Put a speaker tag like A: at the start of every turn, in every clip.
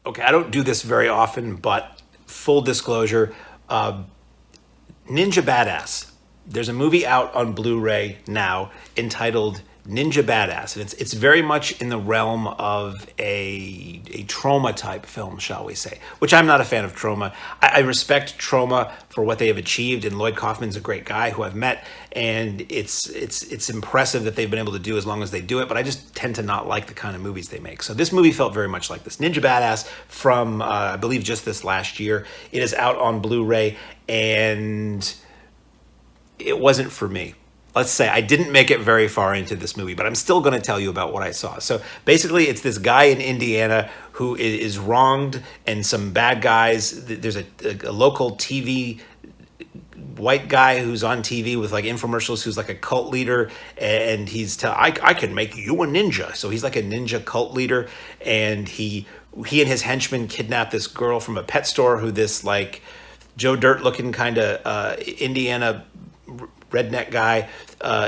A: okay, I don't do this very often, but full disclosure, Ninja Badass. There's a movie out on Blu-ray now entitled Ninja Badass, and it's very much in the realm of a trauma type film, shall we say? Which I'm not a fan of trauma. I respect trauma for what they have achieved, and Lloyd Kaufman's a great guy who I've met, and it's impressive that they've been able to do as long as they do it. But I just tend to not like the kind of movies they make. So this movie felt very much like this. Ninja Badass from I believe just this last year. It is out on Blu-ray, and it wasn't for me. Let's say I didn't make it very far into this movie, but I'm still going to tell you about what I saw. So basically, it's this guy in Indiana who is wronged, and some bad guys. There's a local TV white guy who's on TV with like infomercials, who's like a cult leader, and I can make you a ninja. So he's like a ninja cult leader, and he and his henchmen kidnap this girl from a pet store who this like Joe Dirt looking kind of Indiana redneck guy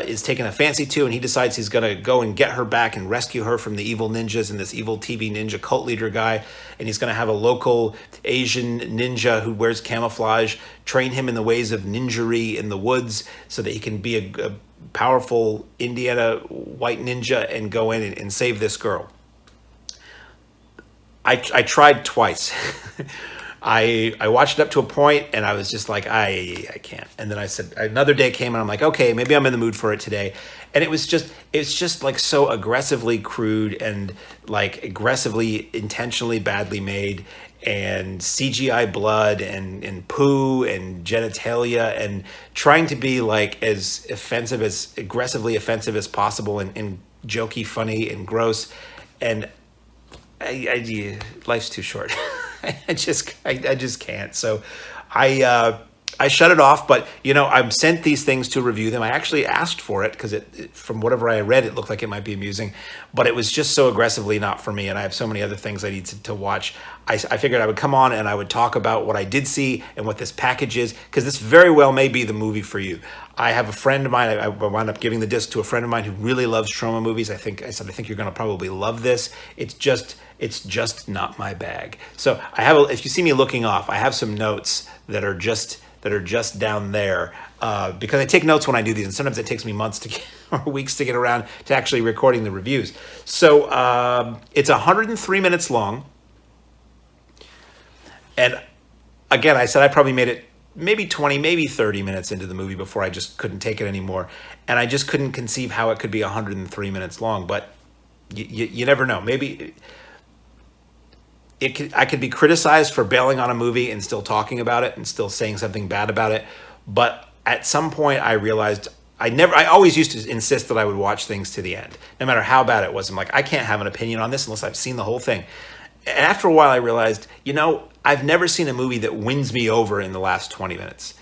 A: is taking a fancy to, and he decides he's going to go and get her back and rescue her from the evil ninjas and this evil TV ninja cult leader guy. And he's going to have a local Asian ninja who wears camouflage train him in the ways of ninjery in the woods so that he can be a powerful Indiana white ninja and go in and save this girl. I tried twice. I watched it up to a point, and I was just like, I can't. And then I said, another day came, and I'm like, okay, maybe I'm in the mood for it today. And it's just like so aggressively crude and like aggressively, intentionally badly made, and CGI blood and poo and genitalia, and trying to be like as aggressively offensive as possible, and jokey, funny, and gross. And life's too short. I just can't. So I shut it off, but I've sent these things to review them. I actually asked for it because from whatever I read, it looked like it might be amusing, but it was just so aggressively not for me. And I have so many other things I need to watch. I figured I would come on and I would talk about what I did see and what this package is, because this very well may be the movie for you. I have a friend of mine. I wound up giving the disc to a friend of mine who really loves trauma movies. I think you're going to probably love this. It's just not my bag. So if you see me looking off, I have some notes that are just down there because I take notes when I do these, and sometimes it takes me months or weeks to get around to actually recording the reviews. So it's 103 minutes long, and again, I said I probably made it maybe 20, maybe 30 minutes into the movie before I just couldn't take it anymore, and I just couldn't conceive how it could be 103 minutes long. But you never know. Maybe I could be criticized for bailing on a movie and still talking about it and still saying something bad about it. But at some point I realized I always used to insist that I would watch things to the end, no matter how bad it was. I'm like, I can't have an opinion on this unless I've seen the whole thing. And after a while I realized, I've never seen a movie that wins me over in the last 20 minutes.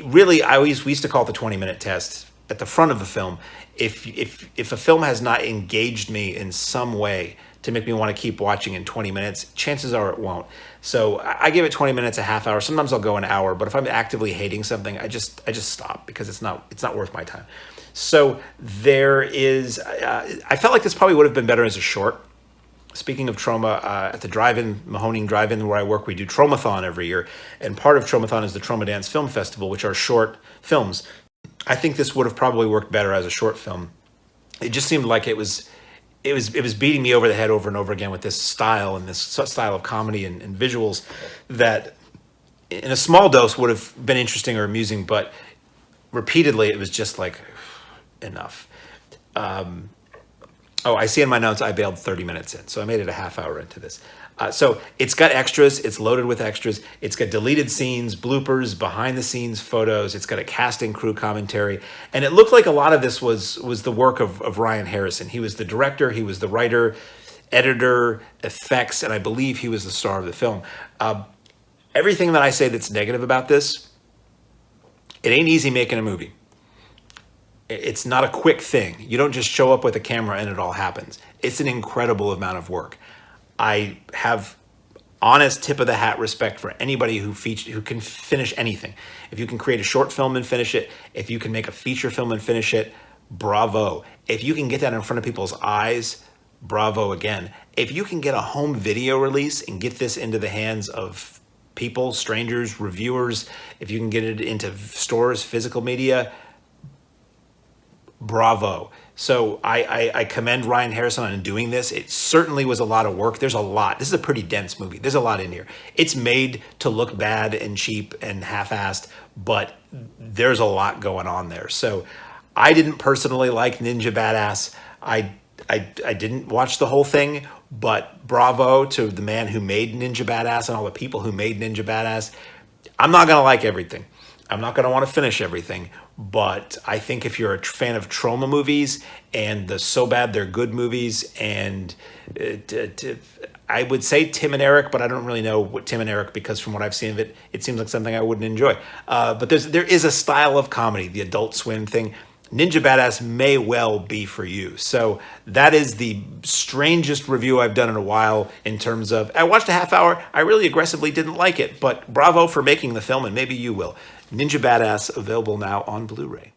A: We used to call it the 20-minute test at the front of the film. If a film has not engaged me in some way to make me want to keep watching in 20 minutes, chances are it won't. So I give it 20 minutes, a half hour. Sometimes I'll go an hour, but if I'm actively hating something, I just stop because it's not worth my time. So there is, I felt like this probably would have been better as a short. Speaking of trauma, at the Mahoning Drive-In where I work, we do Traumathon every year. And part of Traumathon is the Trauma Dance Film Festival, which are short films. I think this would have probably worked better as a short film. It just seemed like it was beating me over the head over and over again with this style and this style of comedy and visuals that in a small dose would have been interesting or amusing, but repeatedly it was just like enough. I see in my notes I bailed 30 minutes in, so I made it a half hour into this. So it's got extras. It's loaded with extras. It's got deleted scenes, bloopers, behind-the-scenes photos. It's got a cast and crew commentary. And it looked like a lot of this was the work of Ryan Harrison. He was the director. He was the writer, editor, effects, and I believe he was the star of the film. Everything that I say that's negative about this, it ain't easy making a movie. It's not a quick thing. You don't just show up with a camera and it all happens. It's an incredible amount of work. I have honest tip of the hat respect for anybody who can finish anything. If you can create a short film and finish it, if you can make a feature film and finish it, bravo. If you can get that in front of people's eyes, bravo again. If you can get a home video release and get this into the hands of people, strangers, reviewers, if you can get it into stores, physical media, bravo. So I commend Ryan Harrison on doing this. It certainly was a lot of work. There's a lot. This is a pretty dense movie. There's a lot in here. It's made to look bad and cheap and half-assed, but there's a lot going on there. So I didn't personally like Ninja Badass. I didn't watch the whole thing, but bravo to the man who made Ninja Badass and all the people who made Ninja Badass. I'm not going to like everything. I'm not going to want to finish everything, but I think if you're a fan of trauma movies and the So Bad They're Good movies, and I would say Tim and Eric, but I don't really know what Tim and Eric, because from what I've seen of it, it seems like something I wouldn't enjoy. But there is a style of comedy, the Adult Swim thing. Ninja Badass may well be for you. So that is the strangest review I've done in a while in terms of, I watched a half hour, I really aggressively didn't like it, but bravo for making the film, and maybe you will. Ninja Badass, available now on Blu-ray.